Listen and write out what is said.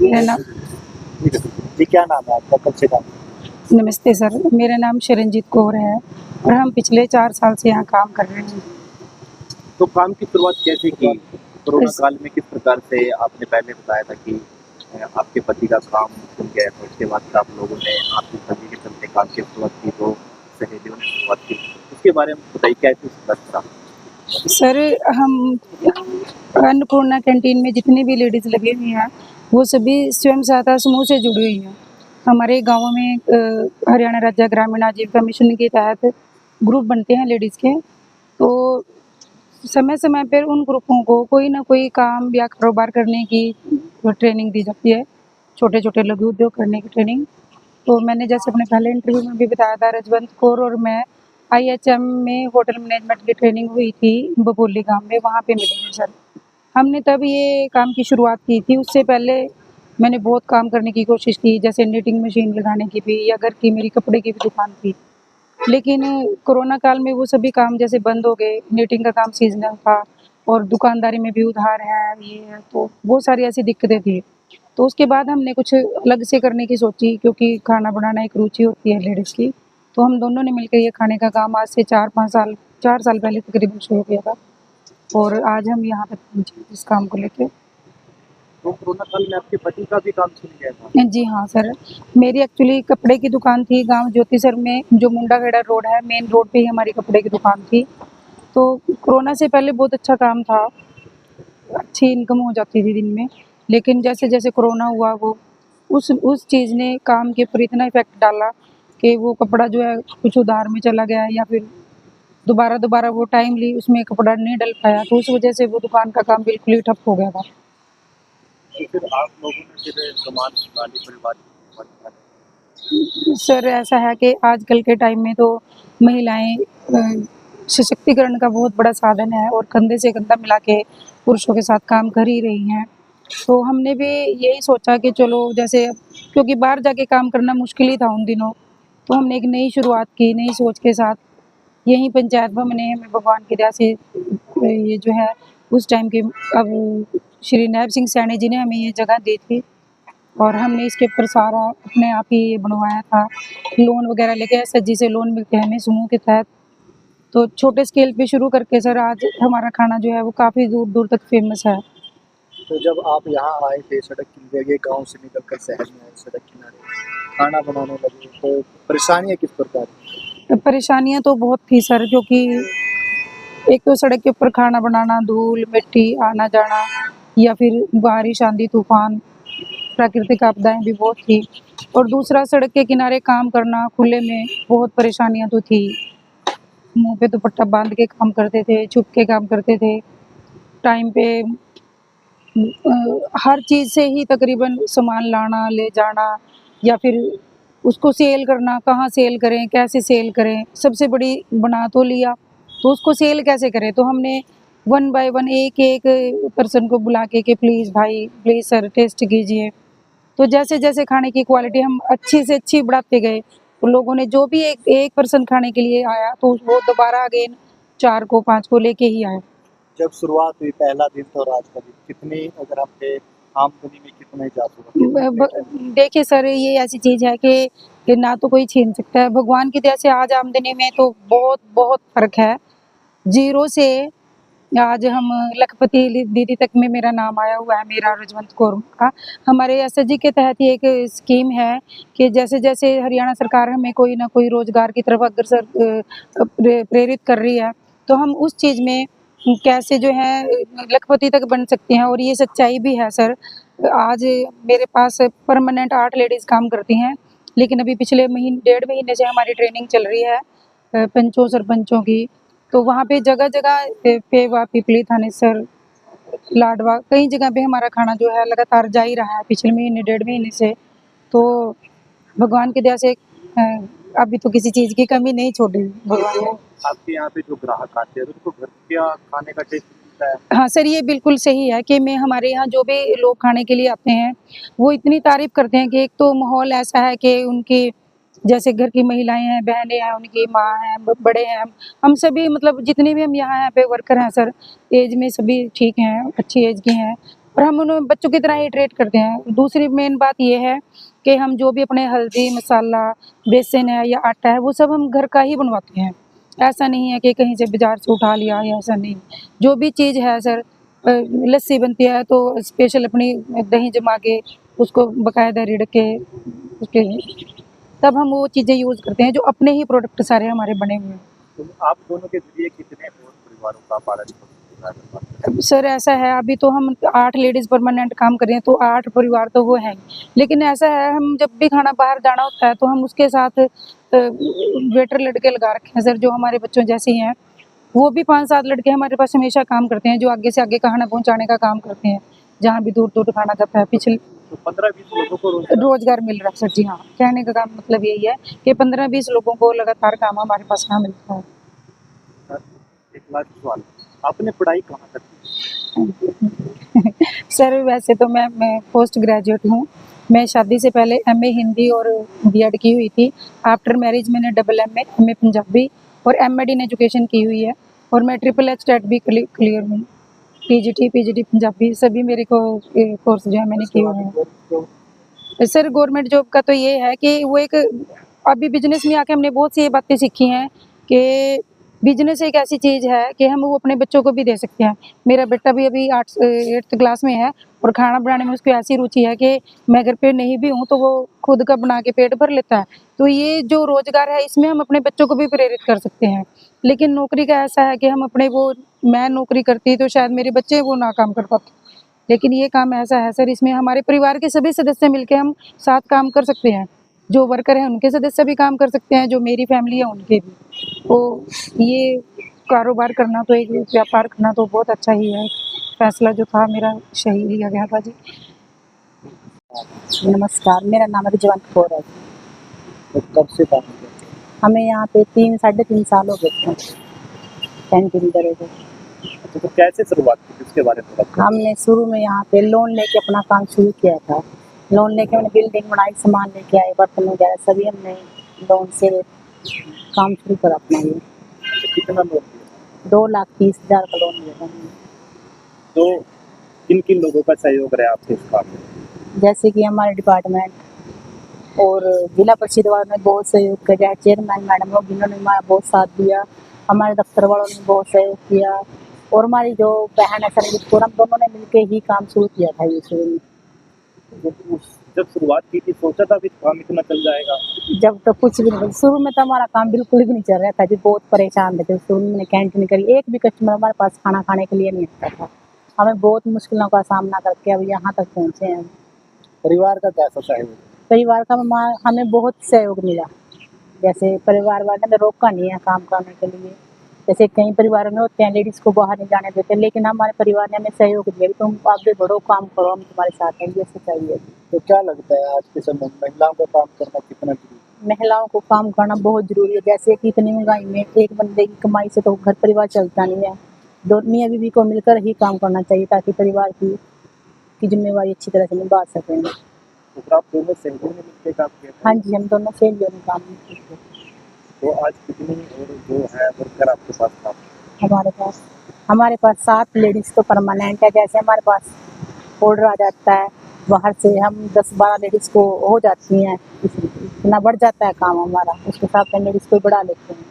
मेरा नाम जी, क्या नाम है आपका? कब से काम नमस्ते सर, मेरा नाम शरणजीत कौर है और हम पिछले 4 साल से यहाँ काम कर रहे हैं। तो काम की शुरुआत कैसे की? कोरोना इस काल में किस प्रकार से आपने पहले बताया था कि आपके पति का काम खुल गया तो उसके बाद से आप लोगों ने आपकी मर्ज़ी के चलते काम की शुरुआत की तो सहेलियों ने शुरुआत की। उसके बारे में बताइए कैसे शुरुआत था? सर, हम अन्नपूर्णा कैंटीन में जितनी भी लेडीज़ लगी हुई हैं, वो सभी स्वयं सहायता समूह से जुड़ी हुई हैं। हमारे गाँव में हरियाणा राज्य ग्रामीण आजीविका मिशन के तहत ग्रुप बनते हैं लेडीज़ के, तो समय-समय पर उन ग्रुपों को कोई न कोई काम या कारोबार करने की ट्रेनिंग दी जाती है, छोटे-छोटे लघु उद्योग करने की ट्रेनिंग। तो मैंने जैसे अपने पहले इंटरव्यू में भी बताया था, रजवंत कौर और मैं आईएचएम में होटल मैनेजमेंट की ट्रेनिंग हुई थी बबोली गाँव में, वहाँ पे मिले थे सर। हमने तब ये काम की शुरुआत की थी, उससे पहले मैंने बहुत काम करने की कोशिश की, जैसे निटिंग मशीन लगाने की भी या घर की मेरी कपड़े की भी दुकान थी। लेकिन कोरोना काल में वो सभी काम जैसे बंद हो गए, निटिंग का काम सीज़नल था और दुकानदारी में भी उधार है, ये है, तो बहुत सारी ऐसी दिक्कतें थी। तो उसके बाद हमने कुछ अलग से करने की सोची, क्योंकि खाना बनाना एक रुचि होती है लेडीज़ की। तो हम दोनों ने मिलकर ये खाने का काम आज से 4 साल पहले तकरीबन शुरू किया था और आज हम यहाँ तक पहुँचे इस काम को लेके। तो कोरोना काल में आपके पति का भी काम छूट गया था? जी हाँ सर, मेरी एक्चुअली कपड़े की दुकान थी गाँव ज्योतिसर में, जो मुंडाखेड़ा रोड है, मेन रोड पे ही हमारी कपड़े की दुकान थी। तो कोरोना से पहले बहुत अच्छा काम था, अच्छी इनकम हो जाती थी दिन में। लेकिन जैसे-जैसे कोरोना हुआ, वो उस चीज़ ने काम के ऊपर इतना इफ़ेक्ट डाला कि वो कपड़ा जो है कुछ उधार में चला गया या फिर दोबारा-दोबारा वो टाइमली उसमें कपड़ा नहीं डल पाया, तो उस वजह से वो दुकान का काम बिल्कुल ही ठप हो गया था। तो फिर आप लोगों ने फिर कमान संभाली परिवार की संभाली? सर, ऐसा है कि आजकल के टाइम में तो महिलाएँ सशक्तिकरण का बहुत बड़ा साधन है और कंधे से कंधा मिला के पुरुषों के साथ काम कर ही रही हैं। तो हमने भी यही सोचा कि चलो, जैसे क्योंकि बाहर जाके काम करना मुश्किल ही था उन दिनों, तो हमने एक नई शुरुआत की, नई सोच के साथ। यहीं पंचायत भवन ने हमें भगवान की दया से ये जो है उस टाइम के अब श्री नैब सिंह सैनी जी ने हमें ये जगह दी थी और हमने इसके ऊपर सारा अपने आप ही ये बनवाया था। लोन वगैरह लेके एसएचजी से लोन मिलते हैं हमें समूह के तहत। तो छोटे स्केल पे शुरू करके सर आज हमारा खाना जो है वो काफ़ी दूर-दूर तक फ़ेमस है। तो जब आप यहाँ आए थे सड़क किनारे, गाँव से निकलकर शहर में आए सड़क किनारे, खाना बनाने लगे, तो परेशानियाँ किस प्रकार की? परेशानियाँ तो बहुत थी सर, क्योंकि एक तो सड़क के ऊपर खाना बनाना, धूल, मिट्टी, आना-जाना या फिर बारिश, आंधी, तूफ़ान, प्राकृतिक आपदाएँ भी बहुत थी और दूसरा सड़क के किनारे काम करना खुले में, बहुत परेशानियाँ तो थी। मुँह पे दुपट्टा बाँध के काम करते थे, छुप के काम करते थे, टाइम पे हर चीज़ से ही तकरीबन सामान लाना, ले जाना या फिर उसको सेल करना, कहाँ सेल करें, कैसे सेल करें? सबसे बड़ी बना तो लिया, तो उसको सेल कैसे करें? तो हमने वन बाय वन एक-एक पर्सन को बुला के कि प्लीज़ भाई, प्लीज़ सर टेस्ट कीजिए। तो जैसे-जैसे खाने की क्वालिटी हम अच्छी से अच्छी बढ़ाते गए, तो लोगों ने जो भी एक एक पर्सन खाने के लिए आया, तो वो दोबारा अगेन 4 को 5 को लेके ही आया। जब शुरुआत हुई पहला दिन तो और आज का दिन, कितनी अगर आपके आमदनी में कितना इज़ाफ़ा हुआ? ब कितने ब टाइम देखिए सर, ये ऐसी चीज़ है कि ना तो कोई छीन सकता है। भगवान की दया से आज आमदनी में तो बहुत फ़र्क है। ज़ीरो से आज हम लखपति दीदी तक में मेरा नाम आया हुआ है, मेरा रजवंत कौर का। हमारे एसएचजी के तहत ही एक स्कीम है कि जैसे-जैसे हरियाणा सरकार हमें कोई न कोई रोज़गार की तरफ अग्रसर प्रेरित कर रही है, तो हम उस चीज़ में कैसे जो है लखपति तक बन सकते हैं और ये सच्चाई भी है सर। आज मेरे पास परमानेंट 8 लेडीज़ काम करती हैं, लेकिन अभी पिछले डेढ़ महीने से हमारी ट्रेनिंग चल रही है पंचों, सरपंचों की। तो वहाँ पे जगह-जगह पेवा, पिपली, थानेसर, लाडवा कई जगह पे हमारा खाना जो है लगातार जा ही रहा है पिछले महीने, डेढ़ महीने से। तो भगवान की दया से अभी तो किसी चीज़ की कमी नहीं छोड़ी भगवान ने। आपके यहाँ पे जो ग्राहक आते हैं उनको घर का खाने का टेस्ट मिलता है? हाँ सर, ये बिल्कुल सही है कि मैं हमारे यहाँ जो भी लोग खाने के लिए आते हैं, वो इतनी तारीफ़ करते हैं कि एक तो माहौल ऐसा है कि उनकी जैसे घर की महिलाएँ हैं, बहनें हैं, उनकी माँ हैं, बड़े हैं, हम सभी मतलब जितने भी हम यहाँ पे वर्कर हैं सर, ऐज में सभी ठीक हैं, अच्छी ऐज के हैं और हम उन्हें बच्चों की तरह ही ट्रीट करते हैं। दूसरी मेन बात ये है कि हम जो भी अपने हल्दी, मसाला, बेसन है या आटा है, वो सब हम घर का ही बनवाते हैं। ऐसा नहीं है कि कहीं से बाज़ार से उठा लिया या ऐसा नहीं। जो भी चीज़ है सर, लस्सी बनती है तो स्पेशल अपनी दही जमा के उसको बाकायदा रिड़ के उसके तब हम वो चीज़ें यूज़ करते हैं, जो अपने ही प्रोडक्ट सारे हमारे बने हुए हैं। तो आप दोनों के जरिए कितने और परिवारों का पालन पोषण होता है? अब सर ऐसा है, अभी तो हम 8 लेडीज़ परमानेंट काम कर रही हैं, तो 8 परिवार तो वो हैं ही। लेकिन ऐसा है, हम जब भी खाना बाहर जाना होता है तो हम उसके साथ वेटर लड़के लगा रखे हैं सर, जो हमारे बच्चों जैसे ही हैं। वो भी 5-7 लड़के हमारे पास हमेशा काम करते हैं, जो आगे से आगे खाना पहुँचाने का काम करते हैं, जहाँ भी दूर-दूर खाना जाता है। पिछले तो 15-20 लोगों को रोजगार रोज़गार मिल रहा है सर जी, हाँ। कहने का काम मतलब यही है कि 15-20 लोगों को लगातार काम हमारे पास यहाँ मिलता है। एक लाख सवाल, आपने पढ़ाई कहाँ तक की? सर वैसे तो मैं पोस्ट ग्रेजुएट हूँ। मैं शादी से पहले एमए हिंदी और बीएड की हुई थी। आफ्टर मैरिज मैंने डबल एमए पंजाबी और एमएड इन एजुकेशन की हुई है और मैं ट्रिपल एच टेट भी क्लियर हूँ। पीजीटी पंजाबी सभी मेरे को कोर्स जो है मैंने किए हुए हैं। सर गवर्नमेंट जॉब का तो ये है कि वो एक अभी बिजनेस में आके हमने बहुत सी ये बातें सीखी हैं कि बिजनेस एक ऐसी चीज़ है कि हम वो अपने बच्चों को भी दे सकते हैं। मेरा बेटा भी अभी 8th क्लास में है और खाना बनाने में उसको ऐसी रुचि है कि मैं घर पे नहीं भी हूँ तो वो खुद का बना के पेट भर लेता है। तो ये जो रोज़गार है, इसमें हम अपने बच्चों को भी प्रेरित कर सकते हैं। लेकिन नौकरी का ऐसा है कि हम अपने वो मैं नौकरी करती तो शायद मेरे बच्चे वो ना काम कर पाते। लेकिन ये काम ऐसा है सर, इसमें हमारे परिवार के सभी सदस्य मिलके हम साथ काम कर सकते हैं। जो वर्कर हैं उनके सदस्य भी काम कर सकते हैं, जो मेरी फैमिली है उनके भी। तो ये कारोबार करना तो एक व्यापार करना तो बहुत अच्छा ही है। फैसला जो था मेरा सही लिया गया था जी। नमस्कार, मेरा नाम रिजवान कौर है। तो कब से काम करते हैं? हमें यहाँ पे 3-3.5 साल हो गए थे कैंटीन करे थे। तो कैसे शुरुआत की उसके बारे में बताओ। हमने शुरू में यहाँ पे लोन लेके अपना काम शुरू किया था। लोन लेके हमने बिल्डिंग बनाई, सामान लेके आए, बर्तन वगैरह सभी हमने लोन से काम शुरू करा अपना ये। कितना लोन दिया? 2,30,000 का लोन लिया था हमने। तो किन किन लोगों का सहयोग रहा आपके इस काम में? जैसे कि हमारे डिपार्टमेंट और जिला परिषद वालों ने बहुत सहयोग किया, चेयरमैन मैडम लोग जिन्होंने हमारा बहुत साथ दिया, हमारे दफ्तर वालों ने बहुत सहयोग किया और हमारी जो बहन है संगीत कौर, हम दोनों ने मिलके ही काम शुरू किया था ये शुरू में। जब शुरुआत की थी सोचा था भी काम इतना चल जाएगा? जब तो कुछ भी नहीं, शुरू में तो हमारा काम बिल्कुल भी नहीं चल रहा था जी, बहुत परेशान थे जब शुरू में मैंने कैंटीन करी। एक भी कस्टमर हमारे पास खाना खाने के लिए नहीं आता था। हमें बहुत मुश्किलों का सामना करके अब यहाँ तक पहुँचे हैं। परिवार का कैसा सहयोग? परिवार का हमें बहुत सहयोग मिला। जैसे परिवार वाले ने रोका नहीं है काम करने के लिए। जैसे कई परिवारों में होते हैं लेडीज़ को बाहर नहीं जाने देते, लेकिन हमारे परिवार ने हमें सहयोग दिया कि तुम आगे बढ़ो, काम करो, हम तुम्हारे साथ हैं, ये सच्चाई है। तो क्या लगता है आज के समय में महिलाओं का काम करना कितना जरूरी है? महिलाओं को काम करना बहुत ज़रूरी है। जैसे कि इतनी महंगाई में एक बंदे की कमाई से तो घर परिवार चलता नहीं है। दो मियाँ बीवी को मिलकर ही काम करना चाहिए ताकि परिवार की जिम्मेवारी अच्छी तरह से निभा सकें। तो फिर आप दोनों सहयोग में मिलकर काम किया था? हाँ जी, हम दोनों सहेलियों ने काम किया। तो आज कितनी और जो है वर्कर आपके पास काम? हमारे पास 7 लेडीज़ तो परमानेंट है। जैसे हमारे पास ऑर्डर आ जाता है बाहर से, हम 10-12 लेडीज़ को हो जाती हैं, इतना बढ़ जाता है काम हमारा, उसके साथ में लेडीज़ को बढ़ा लेते हैं।